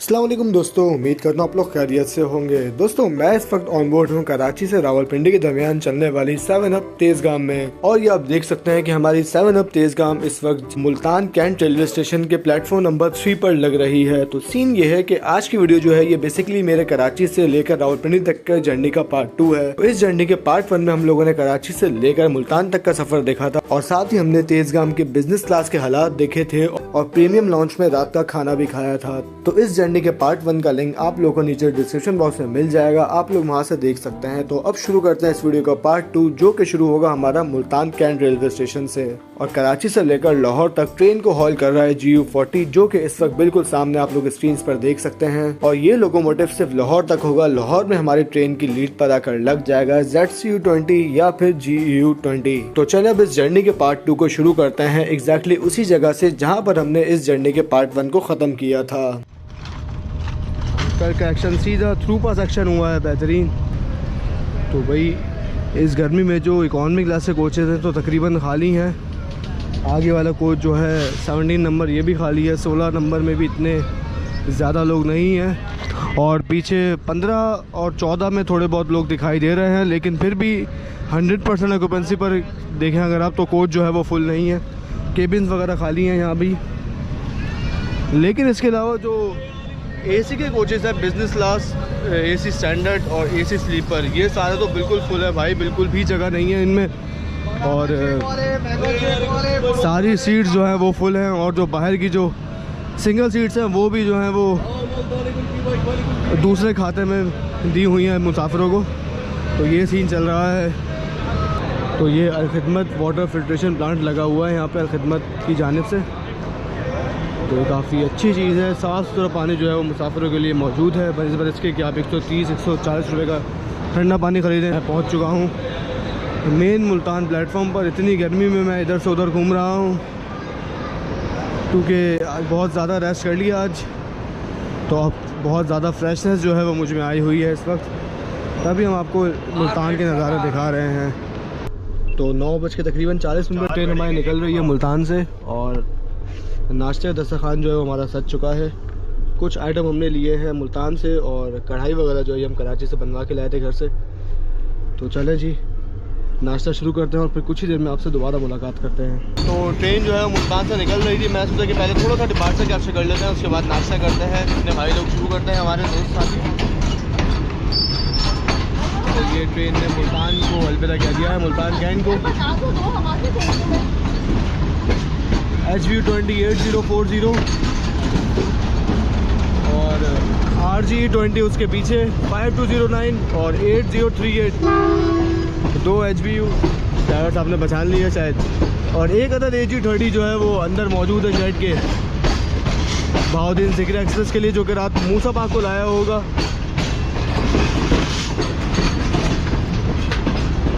अस्सलाम वालेकुम दोस्तों, उम्मीद करता हूँ आप लोग खैरियत से होंगे। दोस्तों मैं इस वक्त ऑन बोर्ड हूँ कराची से रावलपिंडी के दरमियान चलने वाली 7 अप तेजगाम में, और ये आप देख सकते हैं कि हमारी 7 अप तेजगाम इस वक्त मुल्तान कैंट रेलवे स्टेशन के प्लेटफॉर्म नंबर 3 पर लग रही है। तो सीन ये है कि आज की वीडियो जो है ये बेसिकली मेरे कराची से लेकर रावलपिंडी तक का जर्नी का पार्ट 2 है। तो इस जर्नी के पार्ट 1 में हम लोगों ने कराची से लेकर मुल्तान तक का सफर देखा था, और साथ ही हमने तेजगाम के बिजनेस क्लास के हालात देखे थे और प्रीमियम लॉन्च में रात का खाना भी खाया था। तो इस जर्नी के पार्ट 1 का लिंक आप लोगों को नीचे डिस्क्रिप्शन बॉक्स में मिल जाएगा, आप लोग वहां से देख सकते हैं। तो अब शुरू करते हैं इस वीडियो का पार्ट 2, जो कि शुरू होगा हमारा मुल्तान कैंट रेलवे स्टेशन से, और कराची से लेकर लाहौर तक ट्रेन को हॉल कर रहा है GU40, जो कि इस वक्त बिल्कुल सामने आप लोग स्क्रीन पर देख सकते हैं। और ये लोकोमोटिव सिर्फ लाहौर तक होगा, लाहौर में हमारी ट्रेन की लीड पर आकर लग जाएगा ZCU20 या फिर GU20। तो चले अब इस जर्नी के पार्ट 2 को शुरू करते हैं एग्जैक्टली उसी जगह से जहाँ पर हमने इस जर्नी के पार्ट 1 को खत्म किया था। कल का एक्शन सीधा थ्रू पास एक्शन हुआ है, बेहतरीन। तो भाई इस गर्मी में जो इकॉनमी क्लास के कोचेज़ हैं तो तकरीबन खाली हैं। आगे वाला कोच जो है 17 नंबर ये भी खाली है, 16 नंबर में भी इतने ज़्यादा लोग नहीं हैं, और पीछे 15 और 14 में थोड़े बहुत लोग दिखाई दे रहे हैं, लेकिन फिर भी 100% ऑक्यूपेंसी पर देखें अगर आप तो कोच जो है वो फुल नहीं है। केबिन्स वगैरह खाली हैं यहाँ भी, लेकिन इसके अलावा जो AC के कोचेज़ हैं बिज़नेस क्लास, AC स्टैंडर्ड और AC स्लीपर, ये सारे तो बिल्कुल फुल है भाई, बिल्कुल भी जगह नहीं है इनमें। और सारी सीट्स जो हैं वो फुल हैं, और जो बाहर की जो सिंगल सीट्स हैं वो भी जो हैं वो दूसरे खाते में दी हुई हैं मुसाफिरों को। तो ये सीन चल रहा है। तो ये अल-खिदमत वाटर फिल्ट्रेशन प्लांट लगा हुआ है यहाँ पे अल-खिदमत की जानिब से। तो ये काफ़ी अच्छी चीज़ है, साफ़ सुथरा पानी जो है वो मुसाफिरों के लिए मौजूद है। बस इसके कि आप 130-140 रुपये का ठंडा पानी ख़रीदें। मैं पहुँच चुका हूँ मेन मुल्तान प्लेटफॉर्म पर। इतनी गर्मी में मैं इधर से उधर घूम रहा हूँ क्योंकि बहुत ज़्यादा रेस्ट कर लिया आज, तो अब बहुत ज़्यादा फ्रेशनेस जो है वो मुझ में आई हुई है इस वक्त। तभी हम आपको मुल्तान के नज़ारे दिखा रहे हैं। तो 9:40 पर ट्रेन हमारी निकल रही है मुल्तान से, और नाश्ते का दस्तरखान जो है वो हमारा सज चुका है। कुछ आइटम हमने लिए हैं मुल्तान से, और कढ़ाई वगैरह जो है हम कराची से बनवा के लाए थे घर से। तो चले जी नाश्ता शुरू करते हैं, और फिर कुछ ही देर में आपसे दोबारा मुलाकात करते हैं। तो ट्रेन जो है मुल्तान से निकल रही थी, मैं सोचा कि पहले थोड़ा सा डिपार्चर कैप्चर कर लेते हैं, उसके बाद नाश्ता करते हैं। अपने भाई लोग शुरू करते हैं, हमारे दोस्त साथी। तो ये ट्रेन ने मुल्तान को अलविदा कह दिया है, मुल्तान कैंट को। HV20 8040 और RG20 उसके पीछे 5209 और 8038। 2 HVU ड्राइवर साहब ने पहचान लिया शायद, और एक अदद AG30 जो है वो अंदर मौजूद है शेड के बहाउद्दीन ज़िक्र एक्सप्रेस के लिए, जो कि रात मूसा पाक को लाया होगा।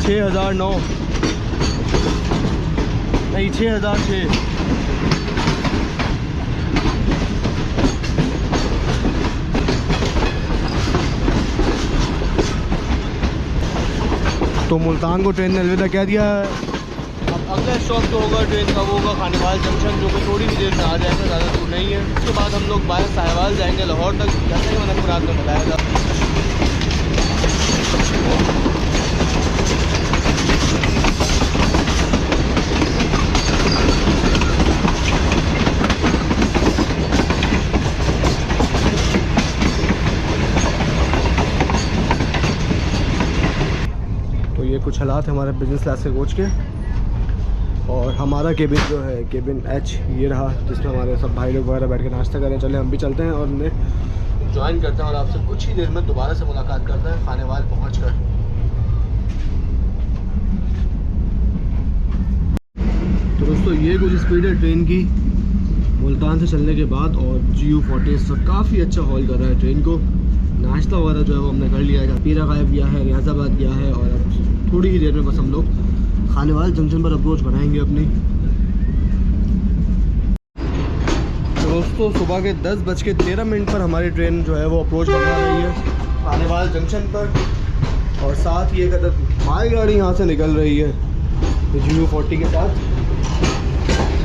6009 नहीं 6006। तो मुल्तान को ट्रेन ने अलविदा कह दिया है। अब अगला स्टॉप जो होगा ट्रेन का वो होगा खानेवाल जंक्शन, जो कि थोड़ी ही देर में आ जाएगा, ज़्यादा दूर नहीं है। उसके बाद हम लोग बाहर साहिवाल जाएंगे लाहौर तक, जैसे कि मैंने रात में बताया था। कुछ हालात हमारे बिजनेस क्लास के कोच के, और हमारा केबिन जो है केबिन H ये रहा, जिसमें हमारे सब भाई लोग वगैरह बैठ के नाश्ता करें। चले हम भी चलते हैं और उन्हें ज्वाइन करते हैं, और आपसे कुछ ही देर में दोबारा से मुलाकात करते हैं खानेवाल पहुँच कर। तो दोस्तों ये कुछ स्पीड है ट्रेन की मुल्तान से चलने के बाद, और GU40 काफ़ी अच्छा हॉल कर रहा है ट्रेन को। नाश्ता वगैरह जो है वो हमने कर लिया है, पीरा गायब गया है, रियाजाबाद गया है, और अब थोड़ी ही देर में बस हम लोग खानेवाल जंक्शन पर अप्रोच बनाएंगे अपनी। तो दोस्तों सुबह के 10:13 पर हमारी ट्रेन जो है वो अप्रोच बना रही है खानेवाल खानेवाल जंक्शन पर। और साथ ही एक अदर माल गाड़ी यहाँ से निकल रही है GU40 के साथ,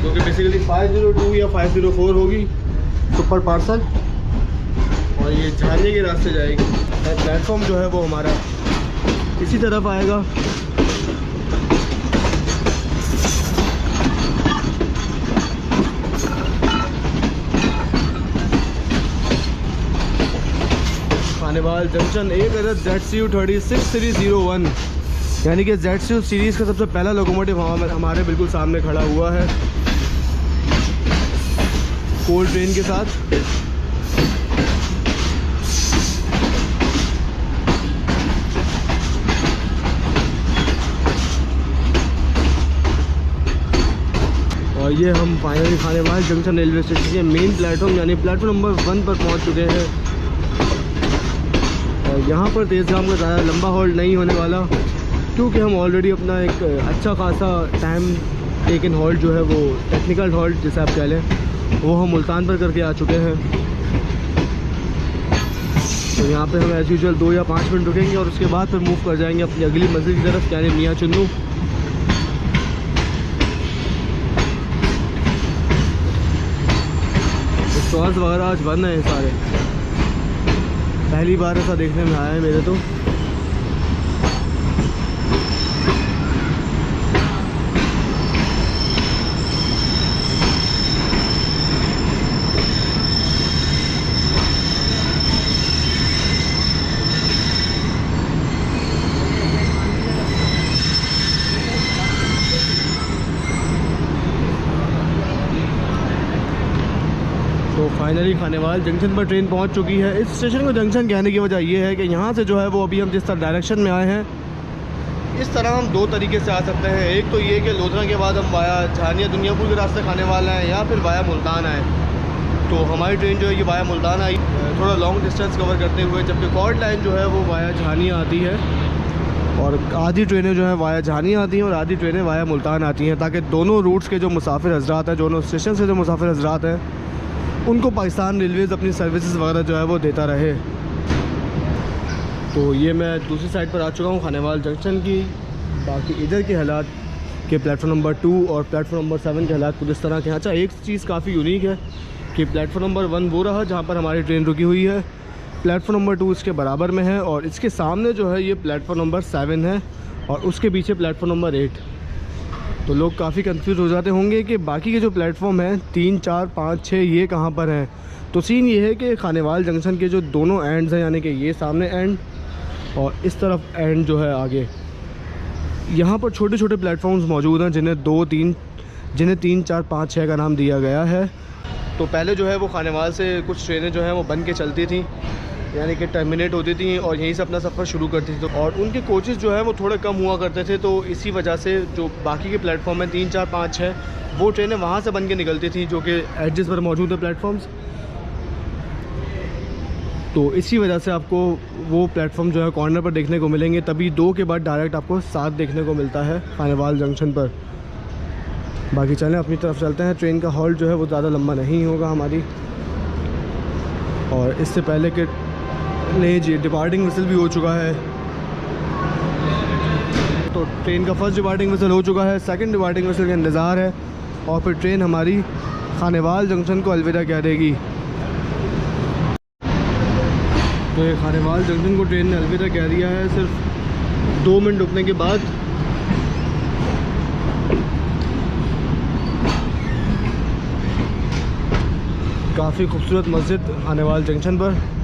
जो कि बेसिकली 502 या 504 होगी सुपर पार्सल, और ये झांझे के रास्ते जाएगी। प्लेटफॉर्म जो है वो हमारा इसी तरफ आएगा। खानेवाल जंक्शन एक अदर ZCU 36-301, यानी कि ZCU सीरीज़ का सबसे पहला लोकोमोटिव हमारे बिल्कुल सामने खड़ा हुआ है कोल ट्रेन के साथ। और ये हम finally Khanewal junction railway station के मेन प्लेटफॉर्म यानी प्लेटफॉर्म नंबर 1 पर पहुंच चुके हैं। और यहाँ पर तेज़गाम का ज़्यादा लंबा होल्ड नहीं होने वाला, क्योंकि हम ऑलरेडी अपना एक अच्छा खासा टाइम टेकन होल्ड जो है वो टेक्निकल होल्ड जिसे आप कह लें, वो हम मुल्तान पर करके आ चुके हैं। तो यहाँ पे हम एज़ यूजुअल 2 या 5 मिनट रुकेंगे और उसके बाद फिर मूव कर जाएंगे अपनी अगली मंजिल की तरफ, यानी मियाँ चुन्नू। स्टॉल्स वगैरह आज बंद हैं सारे, पहली बार ऐसा देखने में आया है मेरे तो। तो फाइनली खानेवाल जंक्शन पर ट्रेन पहुंच चुकी है। इस स्टेशन को जंक्शन कहने की वजह ये है कि यहाँ से जो है वो अभी हम जिस तरह डायरेक्शन में आए हैं, इस तरह हम 2 तरीके से आ सकते हैं। एक तो ये कि लोधरा के बाद हम वाया झानिया दुनियापुर के रास्ते खानेवाल आए, या फिर वाया मुल्तान आए। तो हमारी ट्रेन जो है ये वाया मुल्तान आई, थोड़ा लॉन्ग डिस्टेंस कवर करते हुए, जबकि कॉर्ड लाइन जो है वो वाया झानिया आती है। और आधी ट्रेनें जो है वाया झानिया आती हैं और आधी ट्रेनें वाया मुल्तान आती हैं, ताकि दोनों रूट्स के जो मुसाफिर हजरात हैं, दोनों स्टेशन से जो मुसाफिर हजरात हैं, उनको पाकिस्तान रेलवेज़ अपनी सर्विसेज वगैरह जो है वो देता रहे। तो ये मैं दूसरी साइड पर आ चुका हूँ खानेवाल जंक्शन की। बाकी इधर के हालात के प्लेटफॉर्म नंबर 2 और प्लेटफॉर्म नंबर 7 के हालात कुछ इस तरह के हैं। अच्छा, एक चीज़ काफ़ी यूनिक है कि प्लेटफॉर्म नंबर 1 वो रहा जहाँ पर हमारी ट्रेन रुकी हुई है, प्लेटफॉर्म नंबर 2 इसके बराबर में है, और इसके सामने जो है ये प्लेटफॉर्म नंबर 7 है, और उसके पीछे प्लेटफॉर्म नंबर 8। तो लोग काफ़ी कंफ्यूज हो जाते होंगे कि बाकी के जो प्लेटफॉर्म हैं 3, 4, 5, 6 ये कहाँ पर हैं। तो सीन ये है कि खानेवाल जंक्शन के जो दोनों एंड्स हैं, यानी कि ये सामने एंड और इस तरफ एंड जो है आगे, यहाँ पर छोटे छोटे प्लेटफॉर्म्स मौजूद हैं जिन्हें 3, 4, 5, 6 का नाम दिया गया है। तो पहले जो है वो खानेवाल से कुछ ट्रेनें जो हैं वो बन के चलती थी, यानी कि टर्मिनेट होती थी और यहीं से अपना सफ़र शुरू करती थी। और उनके कोचेज़ जो है वो थोड़े कम हुआ करते थे, तो इसी वजह से जो बाकी के प्लेटफॉर्म हैं 3, 4, 5, 6 वो ट्रेनें वहाँ से बन के निकलती थी, जो कि एड्जेस पर मौजूद है प्लेटफॉर्म्स। तो इसी वजह से आपको वो प्लेटफॉर्म जो है कॉर्नर पर देखने को मिलेंगे, तभी 2 के बाद डायरेक्ट आपको 7 देखने को मिलता है खानेवाल जंक्शन पर। बाकी चलें अपनी तरफ चलते हैं। ट्रेन का हॉल्ट जो है वो ज़्यादा लंबा नहीं होगा हमारी, और इससे पहले कि नहीं जी डिपार्टिंग विसल भी हो चुका है। तो ट्रेन का फर्स्ट डिपार्टिंग विसल हो चुका है, सेकंड डिपार्टिंग विसल का इंतज़ार है, और फिर ट्रेन हमारी खानेवाल जंक्शन को अलविदा कह देगी। तो ये खानेवाल जंक्शन को ट्रेन ने अलविदा कह दिया है सिर्फ 2 मिनट रुकने के बाद। काफ़ी खूबसूरत मस्जिद खानेवाल जंक्शन पर।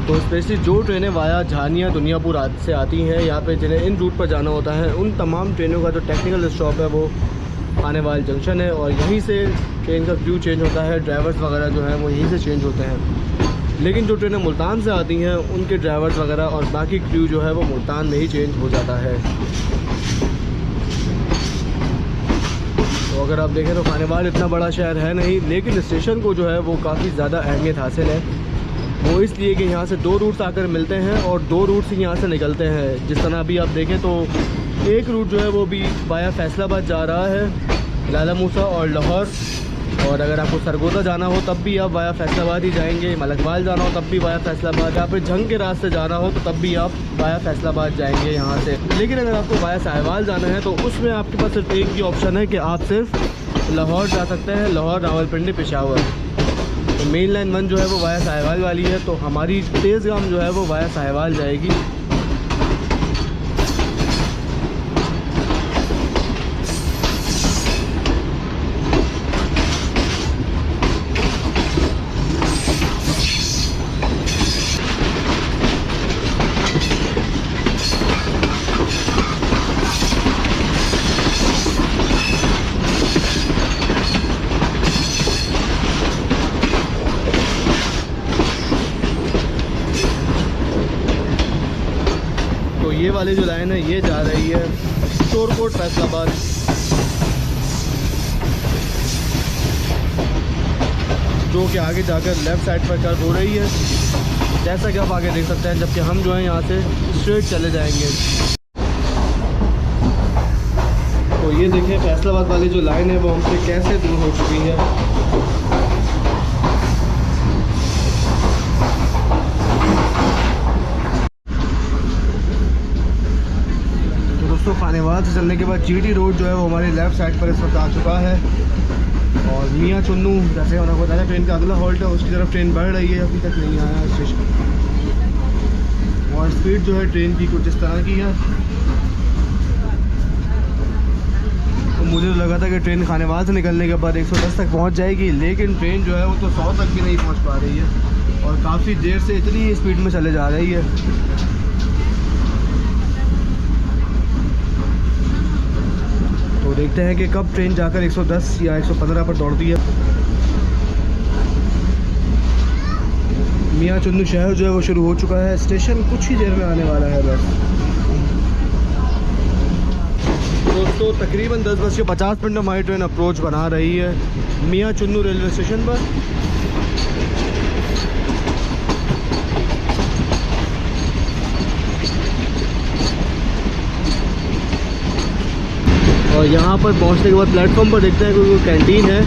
तो स्पेशली जो ट्रेनें वाया झानिया दुनियापुर से आती हैं यहाँ पे, जिन्हें इन रूट पर जाना होता है, उन तमाम ट्रेनों का जो टेक्निकल स्टॉप है वो खानेवाल जंक्शन है, और यहीं से ट्रेन का क्रू चेंज होता है, ड्राइवर्स वगैरह जो हैं वो यहीं से चेंज होते हैं। लेकिन जो ट्रेनें मुल्तान से आती हैं उनके ड्राइवर्स वगैरह और बाकी क्रू जो है वो मुल्तान में ही चेंज हो जाता है। तो अगर आप देखें तो खानेवाल इतना बड़ा शहर है नहीं, लेकिन स्टेशन को जो है वो काफ़ी ज़्यादा अहमियत हासिल है। वो इसलिए कि यहाँ से 2 रूट्स आकर मिलते हैं और 2 रूट्स यहाँ से निकलते हैं। जिस तरह अभी आप देखें तो एक रूट जो है वो भी वाया फैसलाबाद जा रहा है, लाला मूसा और लाहौर। और अगर आपको सरगोदा जाना हो तब भी आप वाया फैसलाबाद ही जाएंगे। मलकवाल जाना हो तब भी वाया फैसलाबाद। या फिर झंग के रास्ते जाना हो तो तब भी आप वाया फैसलाबाद जाएंगे यहाँ से। लेकिन अगर आपको वाया साहिवाल जाना है तो उसमें आपके पास सिर्फ एक ही ऑप्शन है कि आप सिर्फ लाहौर जा सकते हैं, लाहौर, रावलपिंडी, पेशावर। तो मेन लाइन 1 जो है वो वाया साहिवाल वाली है, तो हमारी तेज़गाम जो है वो वाया साहिवाल जाएगी। ये वाली जो लाइन है ये जा रही है शोरकोट फैसलाबाद। जो कि आगे जाकर लेफ़्ट साइड पर कर्व हो रही है, जैसा कि आप आगे देख सकते हैं, जबकि हम जो है यहाँ से स्ट्रेट चले जाएंगे। तो ये देखिए फैसलाबाद वाली जो लाइन है वो हमसे कैसे दूर हो चुकी है। दोस्तों खानेवाल से चलने के बाद जीटी रोड जो है वो हमारी लेफ़्ट साइड पर इस वक्त आ चुका है। और मियाँ चुन्नू, जैसे मैंने बताया, ट्रेन का अगला हॉल्ट है, उसकी तरफ ट्रेन बढ़ रही है, अभी तक नहीं आया स्टेशन। और स्पीड जो है ट्रेन की कुछ इस तरह की है। तो मुझे लगा था कि ट्रेन खानेवाल से निकलने के बाद 110 तक पहुँच जाएगी, लेकिन ट्रेन जो है वो तो 100 तक भी नहीं पहुँच पा रही है और काफ़ी देर से इतनी स्पीड में चले जा रही है। तो देखते हैं कि कब ट्रेन जाकर 110 या 115 पर दौड़ती है। मियाँ चुन्नू शहर जो है वो शुरू हो चुका है, स्टेशन कुछ ही देर में आने वाला है बस। दोस्तों तकरीबन 10:50 में हमारी ट्रेन अप्रोच बना रही है मियाँ चुन्नू रेलवे स्टेशन पर। और यहाँ पर पहुँचने के बाद प्लेटफॉर्म पर देखते हैं कोई कैंटीन है,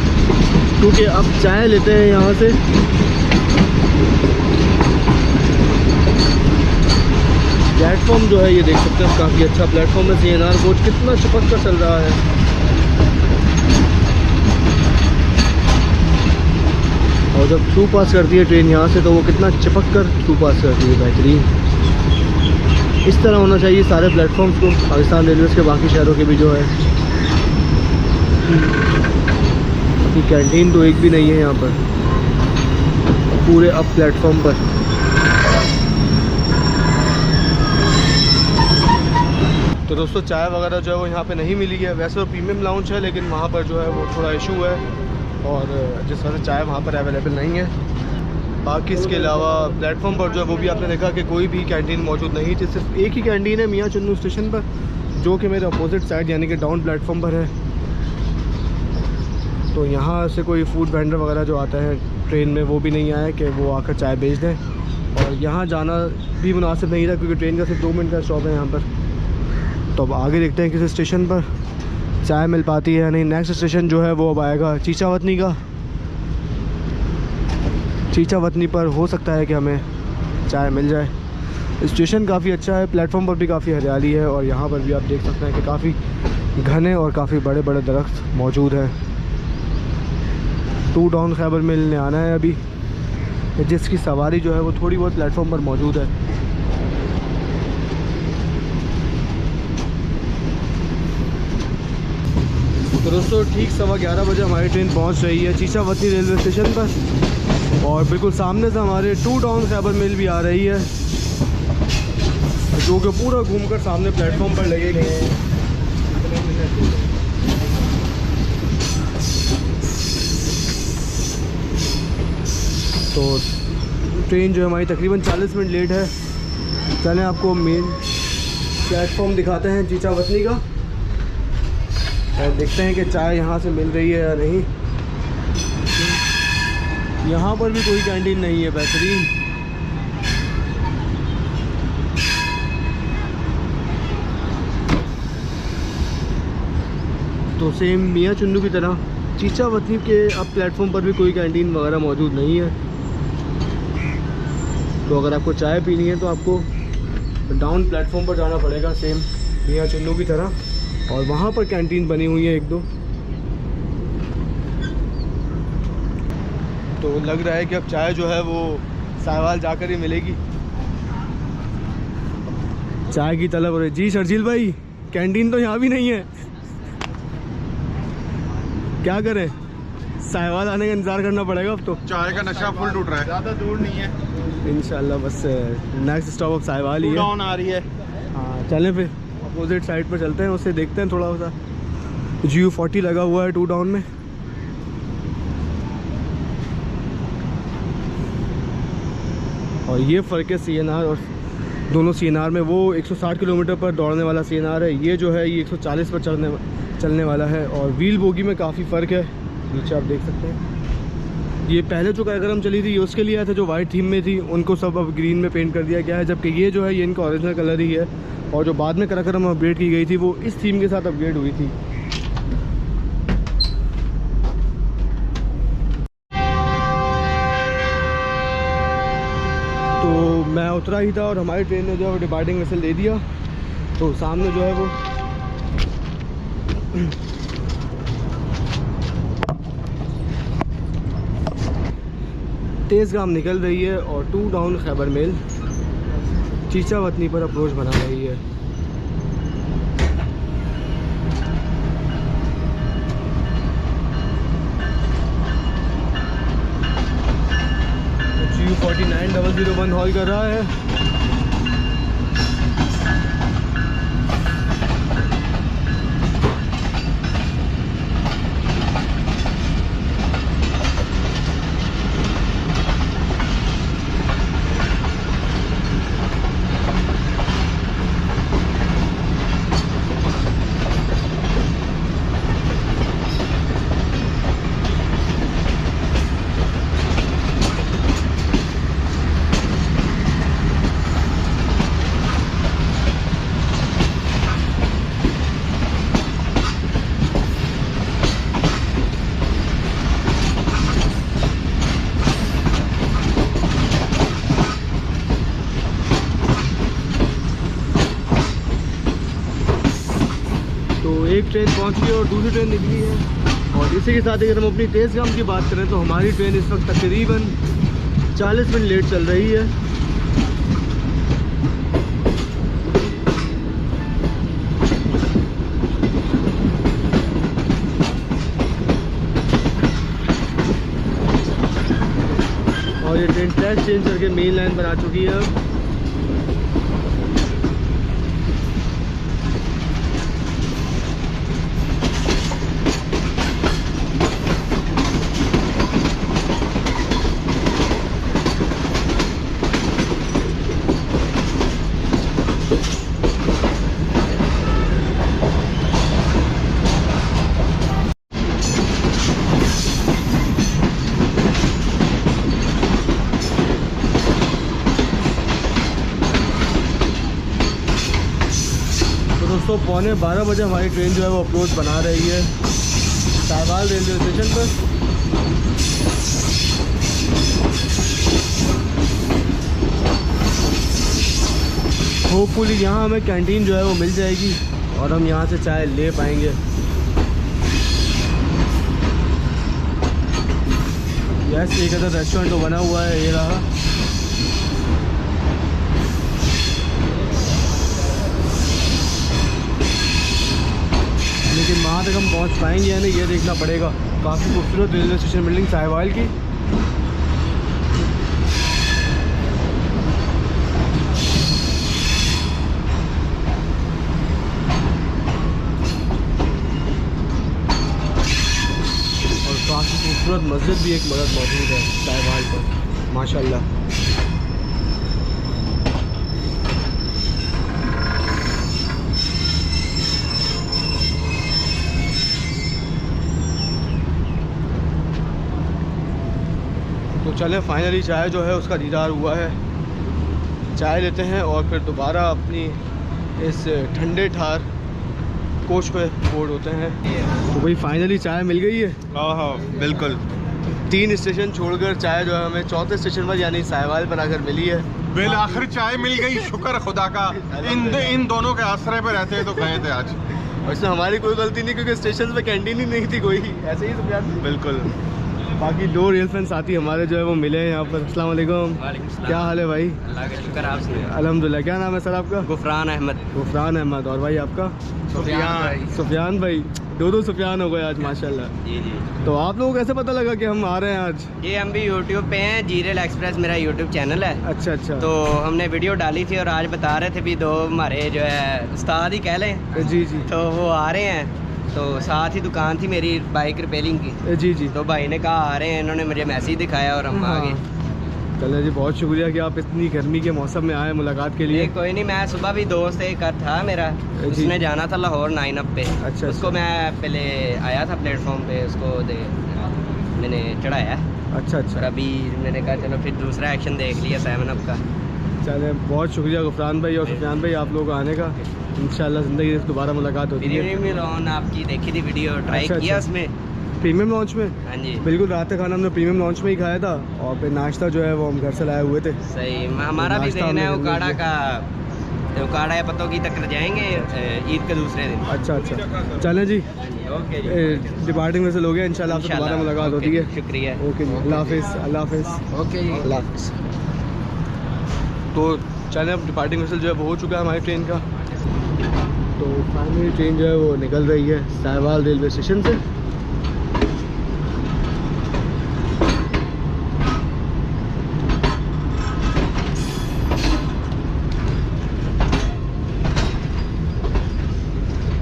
क्योंकि अब चाय लेते हैं यहाँ से। प्लेटफॉर्म जो है ये देख सकते हैं काफ़ी अच्छा प्लेटफॉर्म है। CNR कोच कितना चिपक कर चल रहा है। और जब थ्रू पास करती है ट्रेन यहाँ से तो वो कितना चिपक कर थ्रू पास करती है, बेहतरीन। इस तरह होना चाहिए सारे प्लेटफॉर्म्स को, पाकिस्तान रेलवेज़ के बाकी शहरों के भी जो है। अभी कैंटीन तो एक भी नहीं है यहाँ पर पूरे अब प्लेटफॉर्म पर। तो दोस्तों चाय वगैरह जो है वो यहाँ पे नहीं मिली है। वैसे तो प्रीमियम लाउंज है, लेकिन वहाँ पर जो है वो थोड़ा इशू है और जिस वजह से चाय वहाँ पर अवेलेबल नहीं है। बाकी इसके अलावा प्लेटफॉर्म पर जो है वो भी आपने देखा कि कोई भी कैंटीन मौजूद नहीं थी। सिर्फ एक ही कैंटीन है मियाँ चुन्नू स्टेशन पर, जो कि मेरे अपोजिट साइड यानी कि डाउन प्लेटफॉर्म पर है। तो यहाँ से कोई फूड वेंडर वगैरह जो आता है ट्रेन में वो भी नहीं आया कि वो आकर चाय बेच दें। और यहाँ जाना भी मुनासिब नहीं था क्योंकि ट्रेन का सिर्फ 2 मिनट का स्टॉप है यहाँ पर। तो अब आगे देखते हैं किसी स्टेशन पर चाय मिल पाती है या नहीं। नेक्स्ट स्टेशन जो है वो अब आएगा चीचावतनी का। चीचावतनी पर हो सकता है कि हमें चाय मिल जाए। स्टेशन काफ़ी अच्छा है, प्लेटफॉर्म पर भी काफ़ी हरियाली है और यहाँ पर भी आप देख सकते हैं कि काफ़ी घने और काफ़ी बड़े बड़े दरख्त मौजूद हैं। 2 डाउन खैबर मिल ने आना है अभी, जिसकी सवारी जो है वो थोड़ी बहुत प्लेटफॉर्म पर मौजूद है। तो दोस्तों ठीक 11:15 बजे हमारी ट्रेन पहुंच रही है चीचावतनी रेलवे स्टेशन पर और बिल्कुल सामने से हमारे 2 डाउन खैबर मिल भी आ रही है, जो कि पूरा घूमकर सामने प्लेटफॉर्म पर लगे गए हैं। तो ट्रेन जो है हमारी तकरीबन 40 मिनट लेट है। चलें आपको मेन प्लेटफॉर्म दिखाते हैं चीचावतनी का और देखते हैं कि चाय यहाँ से मिल रही है या नहीं। यहाँ पर भी कोई कैंटीन नहीं है बेहतरीन। तो सेम मियाँ चुन्नू की तरह चीचा वतनी के अब प्लेटफॉर्म पर भी कोई कैंटीन वगैरह मौजूद नहीं है। तो अगर आपको चाय पीनी है तो आपको डाउन प्लेटफॉर्म पर जाना पड़ेगा सेम मियाँ चुन्नू की तरह, और वहाँ पर कैंटीन बनी हुई है एक दो। तो लग रहा है कि अब चाय जो है वो साहिवाल जाकर ही मिलेगी। चाय की तलब हो रही जी शर्जील भाई, कैंटीन तो यहाँ भी नहीं है, क्या करें, साहिवाल आने का इंतज़ार करना पड़ेगा अब तो। चाय का नशा फुल टूट रहा है, ज़्यादा दूर नहीं है इंशाल्लाह, बस नेक्स्ट स्टॉप अब साहिवाल ही है। डाउन आ रही है। हाँ चलें फिर अपोजिट साइड पर चलते हैं, उससे देखते हैं थोड़ा सा। GU40 लगा हुआ है 2 डाउन में। और ये फ़र्क है CNR और दोनों CNR में। वो 160 किलोमीटर पर दौड़ने वाला CNR है, ये जो है ये 140 पर चलने वाला है। और व्हील बोगी में काफ़ी फ़र्क है, नीचे आप देख सकते हैं। ये पहले जो कार्यक्रम चली थी ये उसके लिए आया था जो वाइट थीम में थी, उनको सब अब ग्रीन में पेंट कर दिया गया है, जबकि ये जो है ये इनका ओरिजिनल कलर ही है। और जो बाद में कार्यक्रम अपग्रेड की गई थी वो इस थीम के साथ अपग्रेड हुई थी। तो मैं उतरा ही था और हमारी ट्रेन ने जो है डिपार्टिंग वेसल दे दिया। तो सामने जो है वो तेज़गाम निकल रही है और 2 डाउन खैबर मेल चीचा वतनी पर अप्रोच बना रही है। GU49 001 हॉल कर रहा है। तो एक ट्रेन पहुंच गई और दूसरी ट्रेन निकली है। और इसी के साथ अगर हम अपनी तेज़गाम की बात करें तो हमारी ट्रेन इस वक्त तकरीबन 40 मिनट लेट चल रही है। और ये ट्रेन ट्रैक चेंज करके मेन लाइन पर आ चुकी है अब। दोस्तों 11:15 बजे हमारी ट्रेन जो है वो अप्रोच बना रही है साहिवाल रेलवे स्टेशन पर। होपफुली यहाँ हमें कैंटीन जो है वो मिल जाएगी और हम यहाँ से चाय ले पाएंगे। यस, एक अदर रेस्टोरेंट तो बना हुआ है, ये रहा। लेकिन वहाँ तक हम पहुँच पाएंगे या नहीं ये देखना पड़ेगा। काफ़ी खूबसूरत रेलवे स्टेशन बिल्डिंग साहिवाल की। और काफ़ी खूबसूरत मस्जिद भी एक मदद मौजूद है साहिवाल पर, माशाल्लाह। तो चले फाइनली चाय जो है उसका दीदार हुआ है। चाय लेते हैं और फिर दोबारा अपनी इस ठंडे ठार कोच पे बोर्ड होते हैं। तो भाई फाइनली चाय मिल गई है। हाँ बिल्कुल। 3 स्टेशन छोड़कर चाय जो है हमें 4थे स्टेशन पर यानी साहिवाल पर आकर मिली है। बिल आखिर चाय मिल गई, शुक्र खुदा का। इन दोनों के आश्रय पे रहते तो गए थे आज। वैसे हमारी कोई गलती नहीं क्योंकि स्टेशन पे कैंटीन ही नहीं थी कोई, ऐसे ही सब। बिल्कुल। बाकी 2 रियल फ्रेंड साथी हमारे जो है वो मिले हैं यहाँ पर। अस्सलाम वालेकुम। क्या हाल है भाई? अल्लाह का शुक्र, आप सुनाइए। अल्हम्दुलिल्लाह। क्या नाम है सर आपका? गुफरान अहमद। गुफरान अहमद। और भाई आपका? सुफियान भाई। 2 सुफियान हो गए आज माशाल्लाह। जी जी। तो आप लोगों को कैसे पता लगा कि हम आ रहे हैं आज? ये हम भी यूट्यूब पे हैं, जीरेल एक्सप्रेस मेरा यूट्यूब चैनल है। अच्छा अच्छा। तो हमने वीडियो डाली थी और आज बता रहे थे भी 2 हमारे जो है उस्ताद ही कह लें। जी जी। तो वो आ रहे हैं, तो साथ ही दुकान थी मेरी बाइक रिपेयरिंग की। जी जी। तो भाई ने कहा आ रहे हैं, इन्होंने मुझे मैसेज दिखाया और हम आ गए। चलो जी, बहुत शुक्रिया कि आप इतनी गर्मी के मौसम में आए मुलाकात के लिए। ये कोई नहीं, मैं सुबह भी दोस्त एक था मेरा, उसने जाना था लाहौर 9 अप पे। अच्छा। उसको मैं पहले आया था प्लेटफॉर्म पे, उसको मैंने चढ़ाया। अच्छा और अच्छा। अभी मैंने कहा चलो फिर दूसरा एक्शन देख लिया 7 अप का। चले, बहुत शुक्रिया गुफरान भाई और सुफियान भाई आप लोगों को आने का। इंशाल्लाह ज़िंदगी में दोबारा मुलाकात होती है। प्रीमियम लॉन आपकी देखी थी वीडियो, ट्राई अच्छा, किया अच्छा। उसमें। प्रीमियम लॉन्च में? हाँ जी बिल्कुल, रात का खाना हमने प्रीमियम लॉन्च में ही खाया था और फिर नाश्ता जो है वो हम घर से लाए हुए थे। सही। हमारा भी नाश्ता दिन है हमने उकाड़ा का, उकाड़ा या पत्तों की तक जाएंगे ईद के दूसरे दिन। अच्छा अच्छा। चलें जी, ओके जी। डिपार्टिंग में से लोग हैं, इंशाल्लाह आपसे दोबारा मुलाकात होती है। शुक्रिया। ओके जी, अल्लाह हाफिज़। अल्लाह हाफिज़। ओके जी, अल्लाह हाफिज़। तो चलें, अब डिपार्टिंग विसल जो है वो हो चुका है हमारी ट्रेन का। तो फाइनली ट्रेन जो है वो निकल रही है साहिवाल रेलवे स्टेशन से।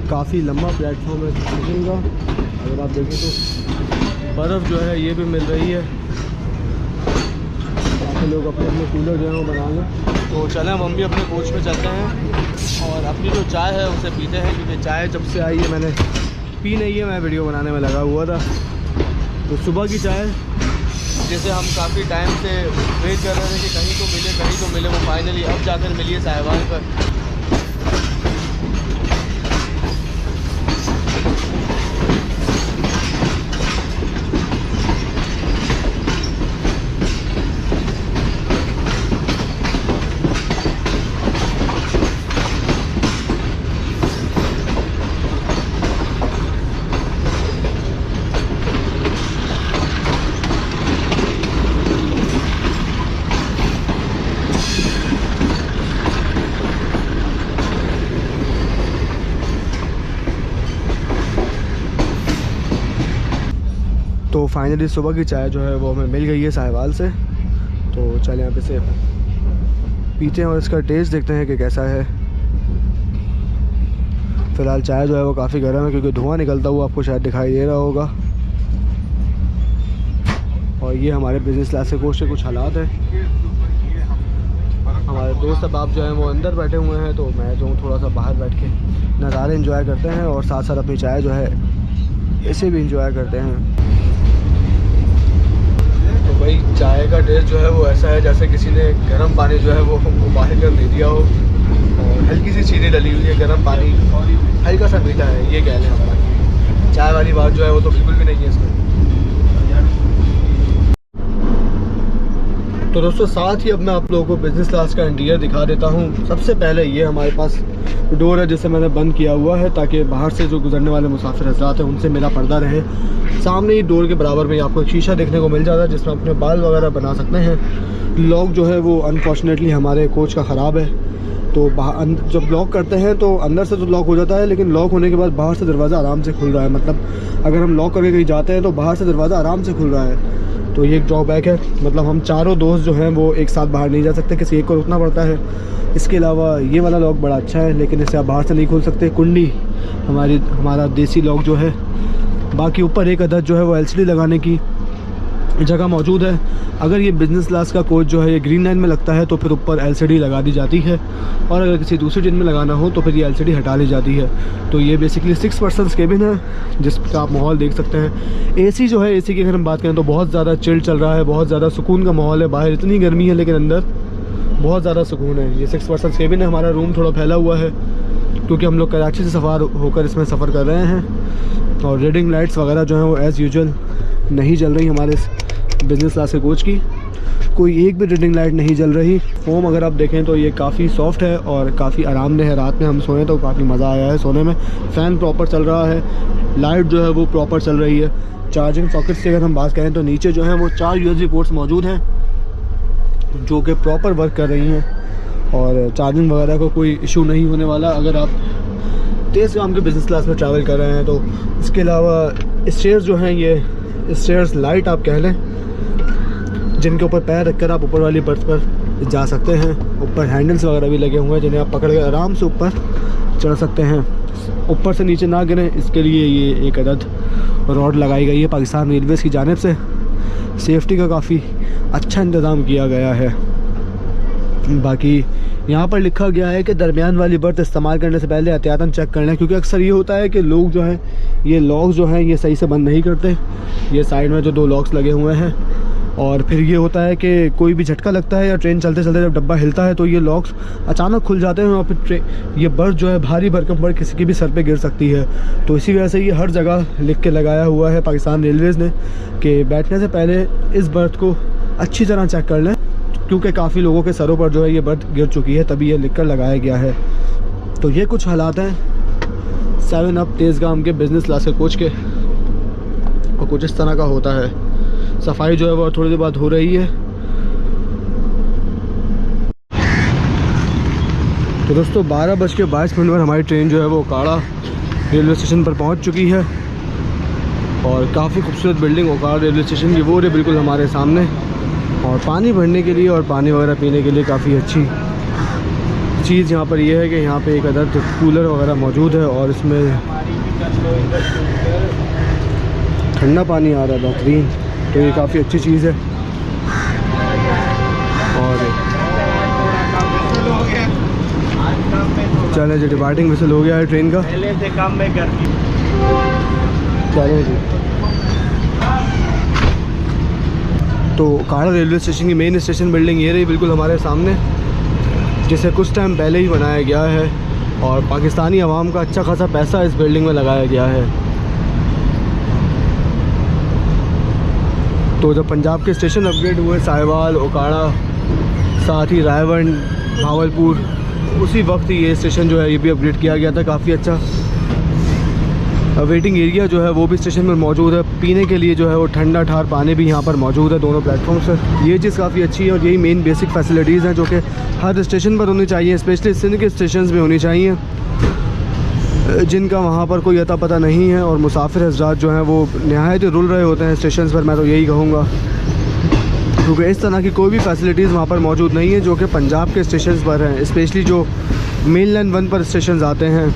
काफ़ी लंबा प्लेटफॉर्म है स्टेशन का। अगर आप देखें तो बर्फ़ जो है ये भी मिल रही है, ताकि लोग अपने अपने कूलर जो है वो बना लें। तो चलें, हम भी अपने कोच में चलते हैं और अपनी जो चाय है उसे पीते हैं, क्योंकि चाय जब से आई है मैंने पी नहीं है। मैं वीडियो बनाने में लगा हुआ था। तो सुबह की चाय जैसे हम काफ़ी टाइम से वेट कर रहे थे कि कहीं तो मिले, वो फाइनली अब जाकर मिली है साहिवाल पर। तो फाइनली सुबह की चाय जो है वो हमें मिल गई है साहिवाल से। तो चलें आप इसे पीते हैं और इसका टेस्ट देखते हैं कि कैसा है। फ़िलहाल चाय जो है वो काफ़ी गर्म है, क्योंकि धुआं निकलता हुआ आपको शायद दिखाई दे रहा होगा। और ये हमारे बिज़नेस क्लास के कोच के कुछ हालात हैं। हमारे दोस्त अब आप जो हैं वो अंदर बैठे हुए हैं, तो मैं जो हूँ थोड़ा सा बाहर बैठ के नज़ारे एंजॉय करते हैं और साथ साथ अपनी चाय जो है इसे भी इंजॉय करते हैं। तो भाई चाय का टेस्ट जो है वो ऐसा है जैसे किसी ने गर्म पानी जो है वो उबाल कर दे दिया हो और हल्की सी चीनी डली हुई है। गर्म पानी हल्का सा मीठा है, ये कह लें हम। बाकी चाय वाली बात जो है वो तो बिल्कुल भी नहीं है इसमें। तो दोस्तों, साथ ही अब मैं आप लोगों को बिज़नेस क्लास का इंटीरियर दिखा देता हूँ। सबसे पहले ये हमारे पास डोर है जिसे मैंने बंद किया हुआ है, ताकि बाहर से जो गुजरने वाले मुसाफिर हज़रात हैं उनसे मेरा पर्दा रहे। सामने ही डोर के बराबर में आपको एक शीशा देखने को मिल जाता है, जिसमें अपने बाल वगैरह बना सकते हैं। लॉक जो है वो अनफॉर्चुनेटली हमारे कोच का ख़राब है, तो जब लॉक करते हैं तो अंदर से तो लॉक हो जाता है, लेकिन लॉक होने के बाद बाहर से दरवाज़ा आराम से खुल रहा है। मतलब अगर हम लॉक करके कहीं जाते हैं तो बाहर से दरवाज़ा आराम से खुल रहा है। तो ये एक ड्रॉबैक है। मतलब हम चारों दोस्त जो हैं वो एक साथ बाहर नहीं जा सकते, किसी एक को रुकना पड़ता है। इसके अलावा ये वाला लॉक बड़ा अच्छा है, लेकिन इसे आप बाहर से नहीं खोल सकते। कुंडी हमारा देसी लॉक जो है। बाकी ऊपर एक अदद जो है वो LCD लगाने की जगह मौजूद है। अगर ये बिज़नेस क्लास का कोच जो है ये ग्रीन लाइन में लगता है तो फिर ऊपर LCD लगा दी जाती है, और अगर किसी दूसरी ट्रेन में लगाना हो तो फिर ये LCD हटा ली जाती है। तो ये बेसिकली 6 पर्सन्स केबिन है, जिसका आप माहौल देख सकते हैं। AC जो है, AC की अगर हम बात करें तो बहुत ज़्यादा चिल चल रहा है, बहुत ज़्यादा सुकून का माहौल है। बाहर इतनी गर्मी है लेकिन अंदर बहुत ज़्यादा सुकून है। ये 6 पर्सन्स केबिन है। हमारा रूम थोड़ा फैला हुआ है, क्योंकि हम लोग कराची से सफ़र होकर इसमें सफ़र कर रहे हैं। और रीडिंग लाइट्स वगैरह जो हैं वो एज़ यूजुअल नहीं जल रही हमारे बिज़नेस क्लास के कोच की, कोई एक भी रीडिंग लाइट नहीं जल रही। फोम अगर आप देखें तो ये काफ़ी सॉफ्ट है और काफ़ी आरामदेह है। रात में हम सोए तो काफ़ी मज़ा आया है सोने में। फ़ैन प्रॉपर चल रहा है, लाइट जो है वो प्रॉपर चल रही है। चार्जिंग सॉकेट्स की अगर हम बात करें तो नीचे जो है वो 4 USB पोर्ट्स मौजूद हैं जो कि प्रॉपर वर्क कर रही हैं और चार्जिंग वगैरह को कोई इशू नहीं होने वाला अगर आप तेज़ काम के बिज़नेस क्लास में ट्रैवल कर रहे हैं तो। इसके अलावा स्टेयर्स जो हैं ये स्टेयर्स लाइट आप कह लें, जिनके ऊपर पैर रखकर आप ऊपर वाली बर्थ पर जा सकते हैं। ऊपर हैंडल्स वगैरह भी लगे हुए हैं जिन्हें आप पकड़ कर आराम से ऊपर चढ़ सकते हैं। ऊपर से नीचे ना गिरें इसके लिए ये एक अदद रॉड लगाई गई है पाकिस्तान रेलवेज़ की जानिब से। सेफ्टी का काफ़ी अच्छा इंतज़ाम किया गया है। बाकी यहाँ पर लिखा गया है कि दरमियान वाली बर्थ इस्तेमाल करने से पहले एहतियातन चेक कर लें, क्योंकि अक्सर ये होता है कि लोग जो हैं ये लॉक्स जो हैं ये सही से बंद नहीं करते। ये साइड में जो 2 लॉक्स लगे हुए हैं और फिर ये होता है कि कोई भी झटका लगता है या ट्रेन चलते चलते जब डब्बा हिलता है तो ये लॉक्स अचानक खुल जाते हैं और फिर ये बर्थ जो है भारी भरकम पर किसी के भी सर पे गिर सकती है। तो इसी वजह से ये हर जगह लिख के लगाया हुआ है पाकिस्तान रेलवेज़ ने कि बैठने से पहले इस बर्थ को अच्छी तरह चेक कर लें, क्योंकि काफ़ी लोगों के सरों पर जो है ये बर्थ गिर चुकी है, तभी ये लिख कर लगाया गया है। तो ये कुछ हालात हैं 7 अप तेज़गाम के बिज़नेस क्लास के कोच के, और कुछ इस तरह का होता है। सफाई जो है वो थोड़ी देर बाद हो रही है। तो दोस्तों 12:22 पर हमारी ट्रेन जो है वो ओकाड़ा रेलवे स्टेशन पर पहुंच चुकी है और काफ़ी खूबसूरत बिल्डिंग ओकाड़ा रेलवे स्टेशन की वो है बिल्कुल हमारे सामने। और पानी भरने के लिए और पानी वगैरह पीने के लिए काफ़ी अच्छी चीज़ यहाँ पर यह है कि यहाँ पे एक अदद कूलर वगैरह मौजूद है और इसमें ठंडा पानी आ रहा है बेहतरीन। तो ये काफ़ी अच्छी चीज़ है। और चले जी डिपार्टिंग विसल हो गया है ट्रेन का, पहले से कम में कर दी। चलो जी। तो ओकाड़ा रेलवे स्टेशन की मेन स्टेशन बिल्डिंग ये रही बिल्कुल हमारे सामने, जिसे कुछ टाइम पहले ही बनाया गया है और पाकिस्तानी अवाम का अच्छा खासा पैसा इस बिल्डिंग में लगाया गया है। तो जब पंजाब के स्टेशन अपग्रेड हुए साहिवाल, ओकाड़ा, साथ ही रायवन, भावलपुर, उसी वक्त ये स्टेशन जो है ये भी अपग्रेड किया गया था। काफ़ी अच्छा वेटिंग एरिया जो है वो भी स्टेशन में मौजूद है। पीने के लिए जो है वो ठंडा ठार पानी भी यहाँ पर मौजूद है दोनों प्लेटफॉर्म से। ये चीज़ काफ़ी अच्छी है और यही मेन बेसिक फैसिलिटीज़ हैं जो कि हर स्टेशन पर होनी चाहिए, स्पेशली सिंध के स्टेशन में होनी चाहिए जिनका वहाँ पर कोई अता पता नहीं है और मुसाफिर हज़रात जो हैं वो नहायत ही रुल रहे होते हैं स्टेशन पर। मैं तो यही कहूँगा, क्योंकि इस तरह की कोई भी फैसिलिटीज़ वहाँ पर मौजूद नहीं है जो कि पंजाब के स्टेशन पर हैं, स्पेशली जो मेन लाइन 1 पर स्टेशन आते हैं।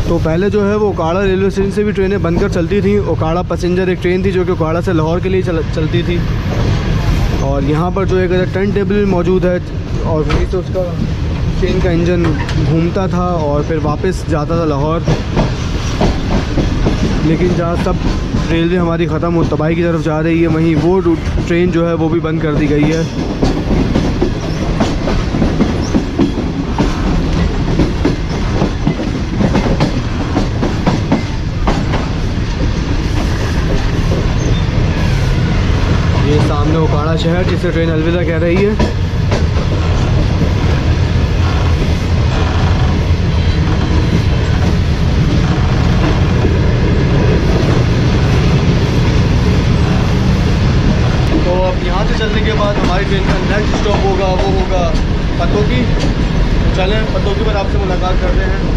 तो पहले जो है वो ओकाड़ा रेलवे स्टेशन से भी ट्रेनें बनकर चलती थी। ओकाड़ा पैसेंजर एक ट्रेन थी जो कि ओकाड़ा से लाहौर के लिए चलती थी और यहाँ पर जो एक टर्न टेबल भी मौजूद है और वहीं से उसका ट्रेन का इंजन घूमता था और फिर वापस जाता था लाहौर। लेकिन जहाँ सब रेलवे हमारी ख़त्म हो तबाही की तरफ जा रही है, वहीं वो ट्रेन जो है वो भी बंद कर दी गई है। ये सामने ओकाड़ा शहर जिसे ट्रेन अलविदा कह रही है। तो अब यहाँ से चलने के बाद हमारी ट्रेन का नेक्स्ट स्टॉप होगा वो होगा पतोकी। चलें पतोकी पर आपसे मुलाकात करते हैं।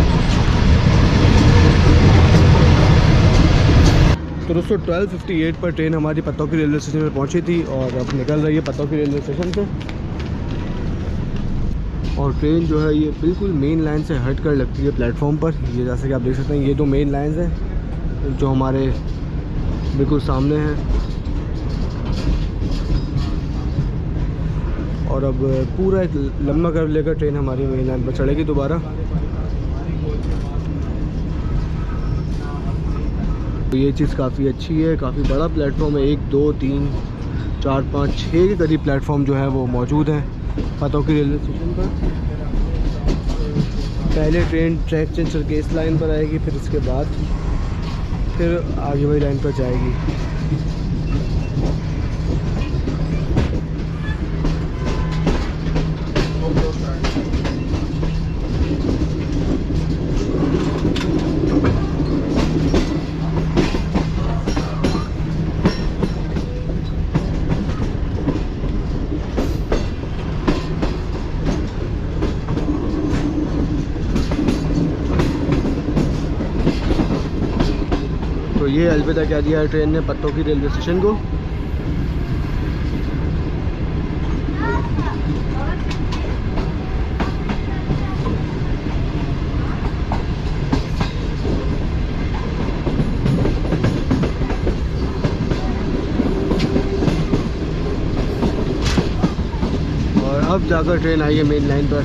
तो दोस्तों 12:58 पर ट्रेन हमारी पतोकी रेलवे स्टेशन पर पहुंची थी और अब निकल रही है पतोकी रेलवे स्टेशन से। और ट्रेन जो है ये बिल्कुल मेन लाइन से हट कर लगती है प्लेटफॉर्म पर। ये जैसे कि आप देख सकते हैं ये 2 मेन लाइन्स हैं जो हमारे बिल्कुल सामने हैं। और अब पूरा एक लंबा कर्व लेकर ट्रेन हमारी मेन लाइन पर चढ़ेगी दोबारा। तो ये चीज़ काफ़ी अच्छी है, काफ़ी बड़ा प्लेटफॉर्म है। 1 2 3 4 5 6 के करीब प्लेटफॉर्म जो है वो मौजूद हैं पतौकी रेलवे स्टेशन पर। पहले ट्रेन ट्रैक चेंज करके इस लाइन पर आएगी, फिर इसके बाद फिर आगे वाली लाइन पर जाएगी। तो ये अलविदा कह दिया है ट्रेन ने पतौकी रेलवे स्टेशन को। और अब जाकर ट्रेन आई है मेन लाइन पर।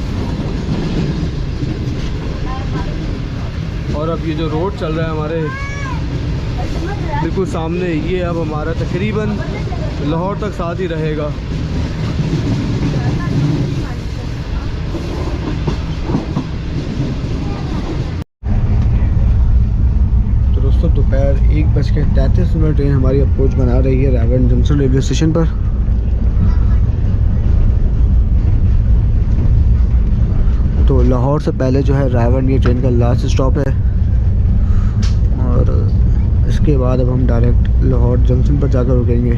और अब ये जो रोड चल रहा है हमारे बिल्कुल सामने, ये अब हमारा तकरीबन लाहौर तक साथ ही रहेगा। तो दोस्तों दोपहर 1:33 ट्रेन हमारी अप्रोच बना रही है रावण जंक्शन रेलवे स्टेशन पर। तो लाहौर से पहले जो है रावण ये ट्रेन का लास्ट स्टॉप है, और इसके बाद अब हम डायरेक्ट लाहौर जंक्शन पर जाकर रुकेंगे।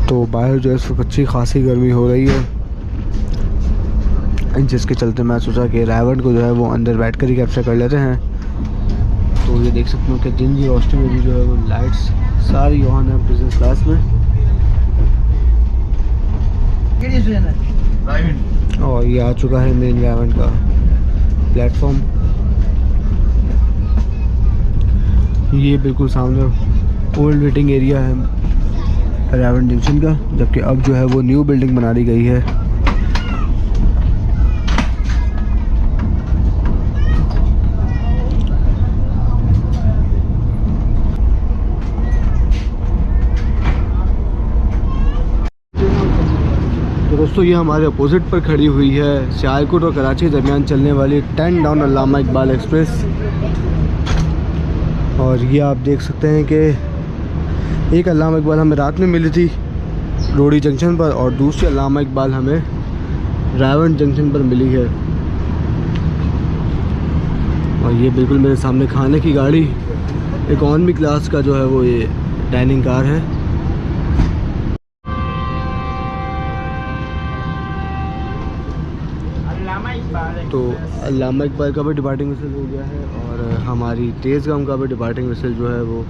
तो बाहर जो है इस वक्त अच्छी खासी गर्मी हो रही है, जिसके चलते मैं सोचा कि रावण को जो है वो अंदर बैठ कर ही कैप्चर कर लेते हैं। तो ये देख सकते हो कि दिन की रोशनी में भी जो है वो लाइट्स सारी ऑन है बिजनेस क्लास में। और ये आ चुका है मेन रावण का प्लेटफॉर्म। ये बिल्कुल सामने ओल्ड वेटिंग एरिया है रावण जंक्शन का, जबकि अब जो है वो न्यू बिल्डिंग बना दी गई है। तो दोस्तों ये हमारे अपोजिट पर खड़ी हुई है सियालकोट और कराची के दरमियान चलने वाली 10 डाउन अल्लामा इकबाल एक्सप्रेस। और ये आप देख सकते हैं कि एक अल्लामा इकबाल हमें रात में मिली थी रोडी जंक्शन पर, और दूसरी अल्लामा इकबाल हमें रावण जंक्शन पर मिली है। और ये बिल्कुल मेरे सामने खाने की गाड़ी इकॉनमी क्लास का जो है वो ये डाइनिंग कार है। तो अल्लामा इकबाल का भी डिपार्टिंग विसल हो गया है, और हमारी तेज़गाम का भी डिपार्टिंग विसल जो है वो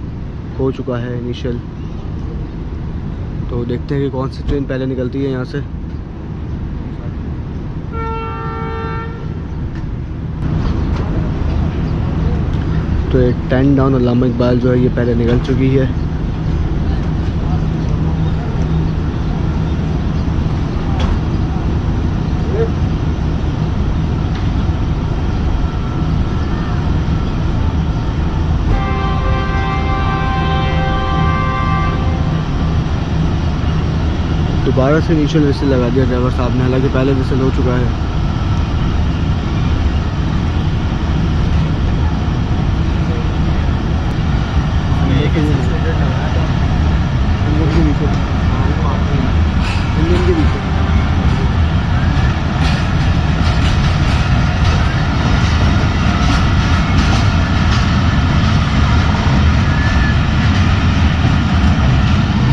हो चुका है इनिशियल। तो देखते हैं कि कौन सी ट्रेन पहले निकलती है यहाँ से। तो ये 10 डाउन अल्लामा इकबाल जो है ये पहले निकल चुकी है। दोबारा से इनिशियल विसल लगा दिया ड्राइवर साहब ने, हालांकि पहले विसल हो चुका है।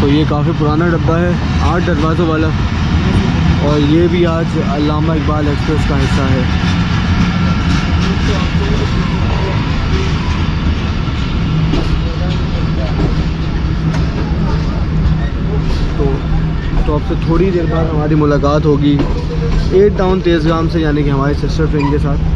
तो ये काफ़ी पुराना डब्बा है, 8 दरवाज़ों वाला, और ये भी आज अल्लामा इकबाल एक्सप्रेस का हिस्सा है। तो अब से थोड़ी देर बाद हमारी मुलाकात होगी 8 डाउन तेज़गाम से, यानी कि हमारी सिस्टर ट्रेन के साथ।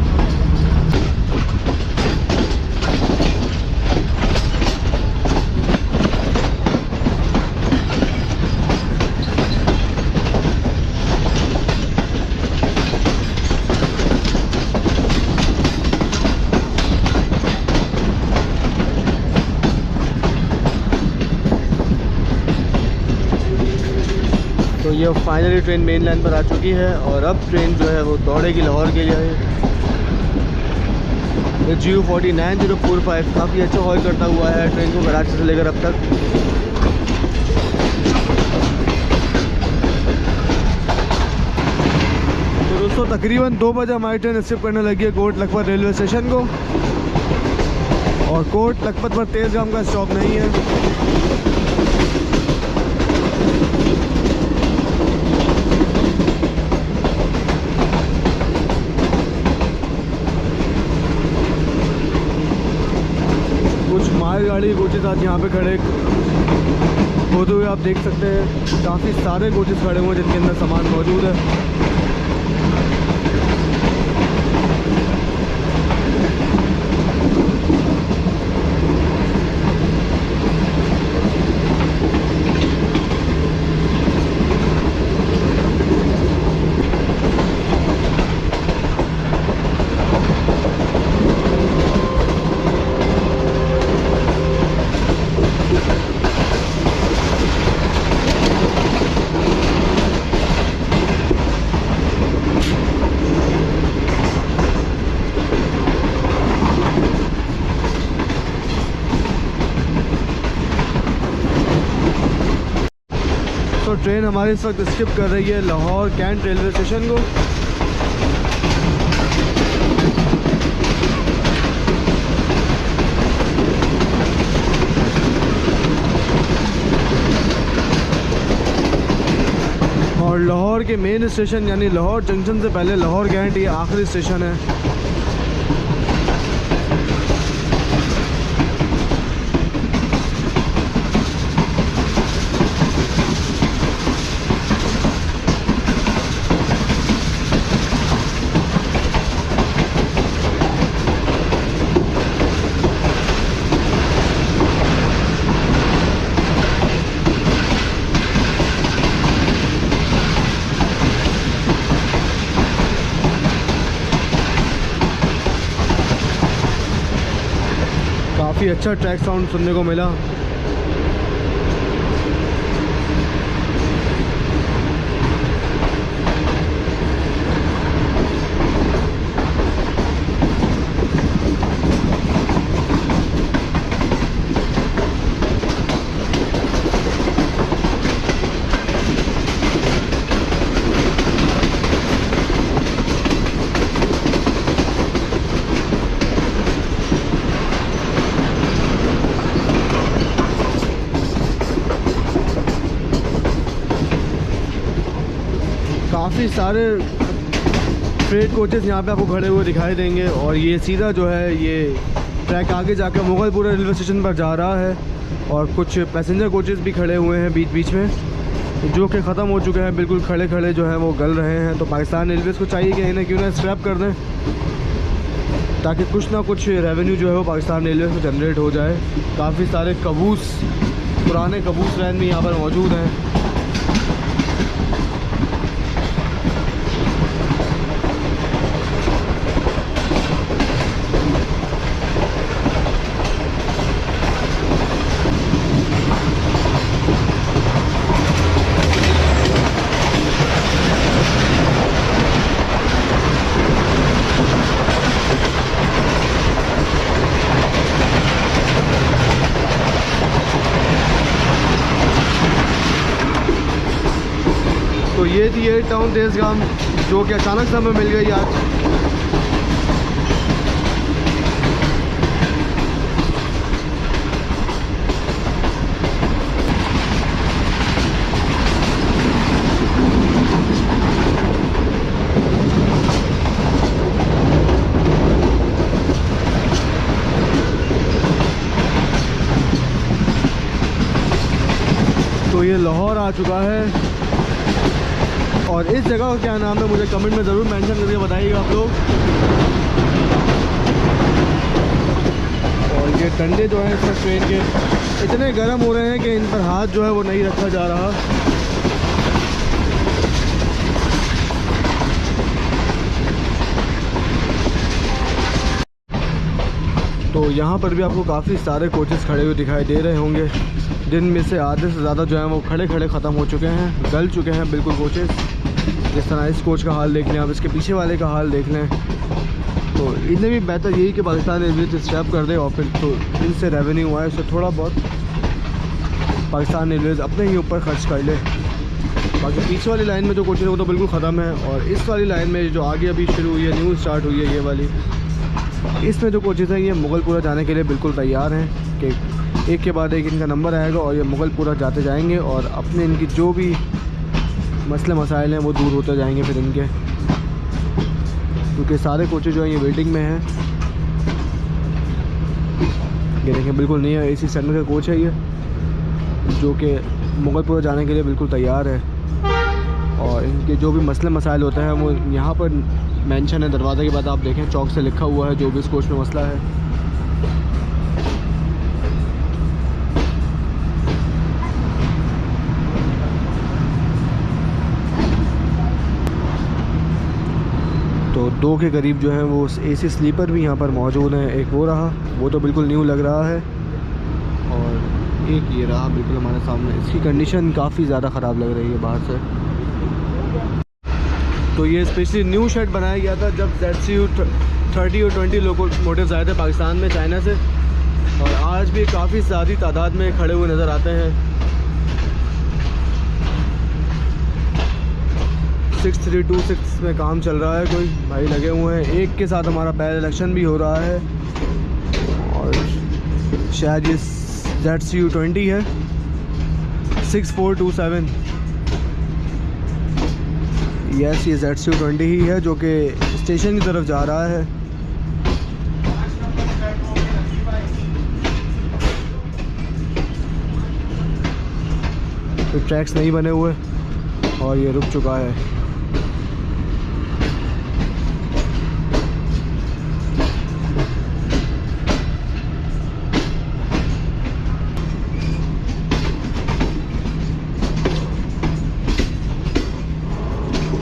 ये फाइनली ट्रेन मेन लाइन पर आ चुकी है और अब ट्रेन जो है वो दौड़ेगी लाहौर के लिए। ये GU4945 काफ़ी अच्छा हॉल करता हुआ है ट्रेन को कराची से लेकर अब तक। तो दोस्तों तकरीबन 2 बजे हमारी ट्रेन रिसीव करने लगी है कोट लखपत रेलवे स्टेशन को, और कोट लखपत पर तेज़गाम का स्टॉप नहीं है। कुछ मालगाड़ी कोचेस आज यहाँ पे खड़े होते हुए आप देख सकते हैं। काफ़ी सारे कोचेस खड़े हुए हैं जिनके अंदर सामान मौजूद है। तो ट्रेन हमारी इस वक्त स्किप कर रही है लाहौर कैंट रेलवे स्टेशन को। और लाहौर के मेन स्टेशन यानी लाहौर जंक्शन से पहले लाहौर कैंट ये आखिरी स्टेशन है। काफ़ी अच्छा ट्रैक साउंड सुनने को मिला। काफ़ी सारे फ्रेट कोचेस यहाँ पे आपको खड़े हुए दिखाई देंगे और ये सीधा जो है ये ट्रैक आगे जाकर मुगलपुरा रेलवे स्टेशन पर जा रहा है। और कुछ पैसेंजर कोचेस भी खड़े हुए हैं बीच बीच में जो कि ख़त्म हो चुके हैं, बिल्कुल खड़े खड़े जो है वो गल रहे हैं। तो पाकिस्तान रेलवेज़ को चाहिए कि इन्हें क्यों ना स्क्रैप कर दें ताकि कुछ ना कुछ रेवेन्यू जो है वो पाकिस्तान रेलवे को जनरेट हो जाए। काफ़ी सारे कबूस, पुराने कबूस वैन भी यहाँ पर मौजूद हैं। तो ये थी एयर टाउन तेज़गाम जो कि अचानक से हमें मिल गई आज। तो ये लाहौर आ चुका है और इस जगह का क्या नाम है मुझे कमेंट में ज़रूर मेंशन करके बताइएगा आप लोग। और ये डंडे जो हैं इस ट्रेन के इतने गर्म हो रहे हैं कि इन पर हाथ जो है वो नहीं रखा जा रहा। तो तो यहाँ पर भी आपको काफ़ी सारे कोचेस खड़े हुए दिखाई दे रहे होंगे। दिन में से आधे से ज़्यादा जो है वो खड़े खड़े ख़त्म हो चुके हैं, गल चुके हैं बिल्कुल कोचेस। जिस तरह इस कोच का हाल देख लें, आप इसके पीछे वाले का हाल देख लें। तो इन्हें भी बेहतर यही कि पाकिस्तान रेलवे स्टेप कर दे और फिर तो इनसे रेवेन्यू आए, उससे थोड़ा बहुत पाकिस्तान रेलवेज़ अपने ही ऊपर खर्च कर ले। बाकी पीछे वाली लाइन में जो कोचेस है वो तो बिल्कुल ख़त्म है, और इस वाली लाइन में जो आगे अभी शुरू हुई है, न्यू स्टार्ट हुई है ये वाली, इसमें जो कोचेस हैं ये मुगलपुरा जाने के लिए बिल्कुल तैयार हैं कि एक के बाद एक इनका नंबर आएगा और ये मुगलपुरा जाते जाएंगे और अपने इनकी जो भी मसले मसाइल हैं वो दूर होते जाएंगे फिर इनके, क्योंकि सारे कोचेस जो हैं ये वेटिंग में हैं। ये देखें बिल्कुल नया AC स्टैंडर्ड का कोच है ये, जो कि मुगलपुरा जाने के लिए बिल्कुल तैयार है। और इनके जो भी मसले मसाइल होते हैं वो यहाँ पर मेंशन है, दरवाज़े के बाद आप देखें चौक से लिखा हुआ है जो भी इस कोच में मसला है। तो 2 के करीब जो है वो AC स्लीपर भी यहाँ पर मौजूद हैं। एक वो रहा, वो तो बिल्कुल न्यू लग रहा है, और एक ये रहा बिल्कुल हमारे सामने। इसकी कंडीशन काफ़ी ज़्यादा ख़राब लग रही है बाहर से। तो ये स्पेशली न्यू शेड बनाया गया था जब ZCU 30 और 20 लोकोमोटिव्स आए थे पाकिस्तान में चाइना से, और आज भी काफ़ी ज़्यादा तादाद में खड़े हुए नज़र आते हैं। 6326 में काम चल रहा है, कोई भाई लगे हुए हैं। एक के साथ हमारा पहले इलेक्शन भी हो रहा है, और शायद ये ZCU 20 है 6427। यस, ये ZCU 20 ही है जो कि स्टेशन की तरफ जा रहा है। तो ट्रैक्स नहीं बने हुए और ये रुक चुका है।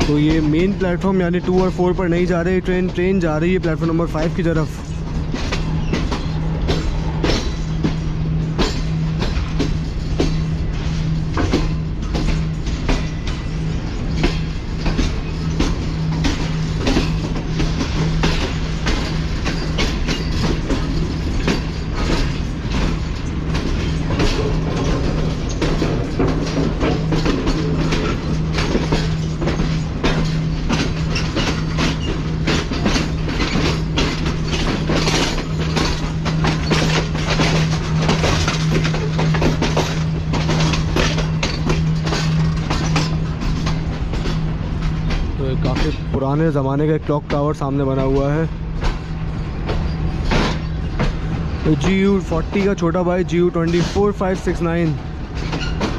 तो ये मेन प्लेटफॉर्म यानी 2 और 4 पर नहीं जा रही ट्रेन जा रही है प्लेटफॉर्म नंबर 5 की तरफ। काफ़ी पुराने ज़माने का क्लॉक टावर सामने बना हुआ है। तो GU 40 का छोटा भाई GU 24-569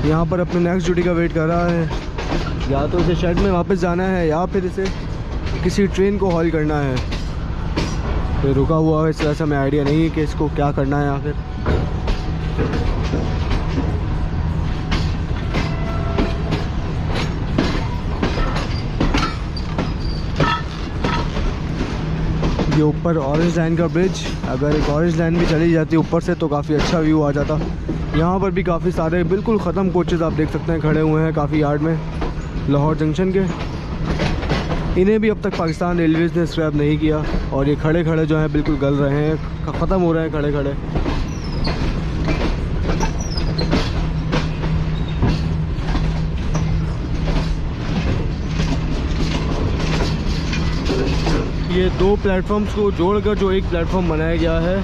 यहाँ पर अपने नेक्स्ट ड्यूटी का वेट कर रहा है। या तो इसे शेड में वापस जाना है या फिर इसे किसी ट्रेन को हॉल करना है। तो रुका हुआ है, इस वजह से हमें आइडिया नहीं है कि इसको क्या करना है आखिर। ये ऊपर ऑरेंज लाइन का ब्रिज, अगर एक ऑरेंज लाइन भी चली जाती ऊपर से तो काफ़ी अच्छा व्यू आ जाता। यहाँ पर भी काफ़ी सारे बिल्कुल ख़त्म कोचेज़ आप देख सकते हैं खड़े हुए हैं काफ़ी यार्ड में लाहौर जंक्शन के। इन्हें भी अब तक पाकिस्तान रेलवेज़ ने स्क्रैप नहीं किया, और ये खड़े खड़े जो हैं बिल्कुल गल रहे हैं, ख़त्म हो रहे हैं खड़े खड़े। ये 2 प्लेटफॉर्म्स को जोड़कर जो एक प्लेटफॉर्म बनाया गया है,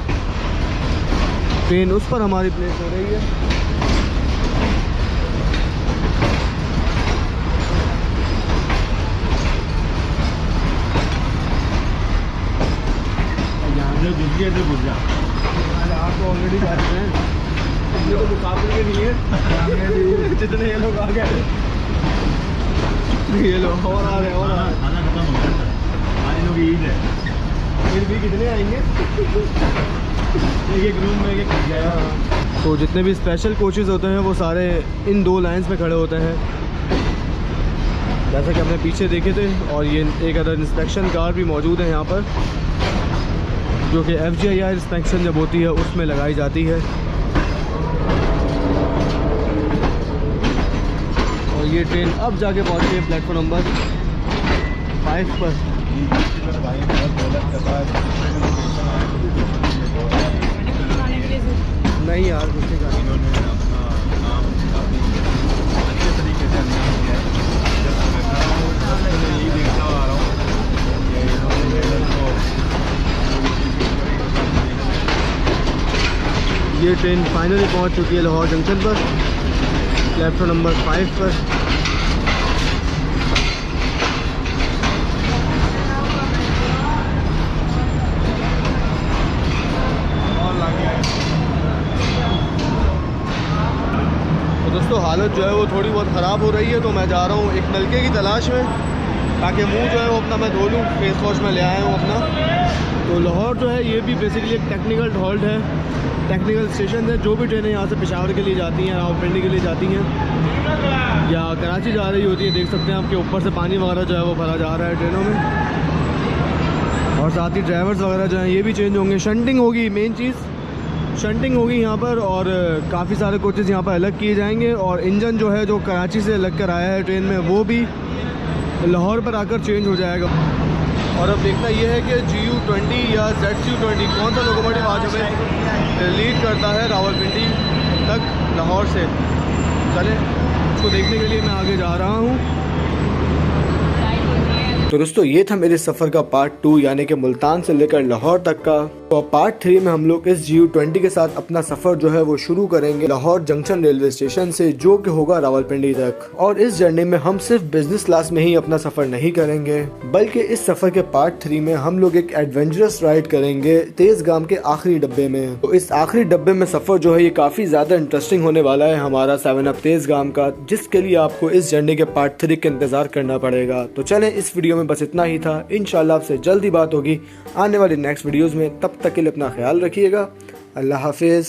ट्रेन उस पर हमारी प्लेस हो रही है। आप तो ऑलरेडी जा रहे हैं, ये तो मुकाबले के नहीं है। जितने ये लोग आ गए, ये लोग और आ रहे हैं और आ रहे हैं। ईद है, फिर भी कितने आएंगे? एक रूम में एक जाएगा। तो जितने भी स्पेशल कोचेज़ होते हैं वो सारे इन 2 लाइंस में खड़े होते हैं, जैसा कि हमने पीछे देखे थे। और ये एक अदर इंस्पेक्शन कार भी मौजूद है यहाँ पर। जो कि FGIR इंस्पेक्शन जब होती है उसमें लगाई जाती है। और ये ट्रेन अब जाके पहुंची है प्लेटफॉर्म नंबर 5 पर। नहीं यार कुछ नहीं करना। इन्होंने अपना काम काफ़ी अच्छे तरीके से अंजाम दिया है। जब से मैं खड़ा हूँ तब से मैं यही देखता आ रहा हूँ कि इन्होंने मेडल को ये ट्रेन फाइनली पहुंच चुकी है लाहौर जंक्शन पर प्लेटफॉर्म नंबर 5 पर। तो दोस्तों हालत जो है वो थोड़ी बहुत ख़राब हो रही है, तो मैं जा रहा हूँ एक नलके की तलाश में ताकि मुंह जो है वो अपना मैं धो लूँ। फेस वॉश में ले आया हूँ अपना। तो लाहौर जो है ये भी बेसिकली एक टेक्निकल हॉल्ट है, टेक्निकल स्टेशन है। जो भी ट्रेनें यहाँ से पेशावर के लिए जाती हैं, रावलपिंडी के लिए जाती हैं या कराची जा रही होती है, देख सकते हैं आपके ऊपर से पानी वगैरह जो है वो भरा जा रहा है ट्रेनों में। और साथ ही ड्राइवर्स वगैरह जो हैं ये भी चेंज होंगे। शंटिंग होगी, मेन चीज़ शंटिंग होगी यहाँ पर। और काफ़ी सारे कोचेज़ यहाँ पर अलग किए जाएंगे। और इंजन जो है जो कराची से लग कर आया है ट्रेन में, वो भी लाहौर पर आकर चेंज हो जाएगा। और अब देखना ये है कि GU20 या ZCU20 कौन सा लोकोमोटिव आज हमें लीड करता है रावलपिंडी तक लाहौर से। चलें उसको देखने के लिए मैं आगे जा रहा हूँ। तो दोस्तों ये था मेरे सफ़र का पार्ट 2 यानी कि मुल्तान से लेकर लाहौर तक का। तो पार्ट 3 में हम लोग इस GU20 के साथ अपना सफ़र जो है वो शुरू करेंगे लाहौर जंक्शन रेलवे स्टेशन से, जो कि होगा रावलपिंडी तक। और इस जर्नी में हम सिर्फ बिजनेस क्लास में ही अपना सफ़र नहीं करेंगे, बल्कि इस सफ़र के पार्ट 3 में हम लोग एक एडवेंचरस राइड करेंगे तेज़गाम के आखिरी डब्बे में। तो इस आखिरी डब्बे में सफ़र जो है ये काफ़ी ज़्यादा इंटरेस्टिंग होने वाला है हमारा 7 अप तेज़गाम का, जिसके लिए आपको इस जर्नी के पार्ट 3 का इंतज़ार करना पड़ेगा। तो चलें इस वीडियो में बस इतना ही था। इंशाल्लाह आपसे जल्दी बात होगी आने वाली नेक्स्ट वीडियोज़ में। तब तक के लिए अपना ख्याल रखिएगा। अल्लाह हाफिज़।